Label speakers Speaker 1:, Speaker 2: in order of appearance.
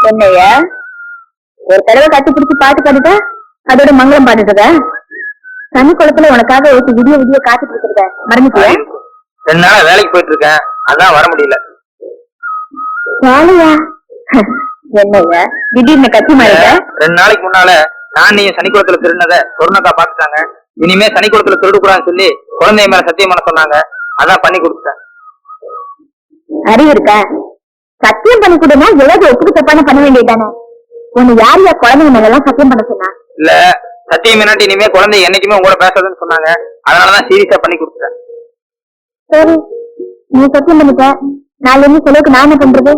Speaker 1: என்னையா ஒரு தடவை கட்டி பிடிச்சு பாட்டு பாடிட்ட அதோட மங்களம் பாடிட்டத தண்ணி குளத்துல உனக்காக ஊத்தி விடிய விடிய காத்துட்டு இருக்கிறத மறந்துட்டியா?
Speaker 2: 2 நாளா வேலைக்கு போயிட்டு இருக்கேன், அதான் வர முடியல.
Speaker 1: வேலையா? என்னையா திடீர்னு கத்தி மாறிட்ட?
Speaker 2: 2 நாளைக்கு முன்னால நான் நீ சனிக்குளத்துல திருடினத சொர்ணக்கா பாத்துட்டாங்க. இனிமே சனிக்குளத்துல திருடக்கூடாதுன்னு சொல்லி குழந்தைய மேல சத்தியம் பண்ண சொன்னாங்க. அதான் பண்ணி கொடுத்தேன்.
Speaker 1: அறிவு இருக்கா? சத்தியம் பண்ணி கொடுனா ஏதாவது ஒப்புக்கு தப்பான பண்ண வேண்டியதானே? உன்னை யார் யார் குழந்தைங்க மேல எல்லாம் சத்தியம் பண்ண சொன்னா?
Speaker 2: இல்ல, சத்தியம் என்னாட்டி இனிமே குழந்தை என்னைக்குமே உங்களோட பேசாதுன்னு சொன்னாங்க. அதனாலதான் சீரியஸா பண்ணி கொடுத்துட்டேன்.
Speaker 1: சரி, நீ சத்தியம் பண்ணிட்ட, நாலு செலவுக்கு நான் என்ன பண்றது?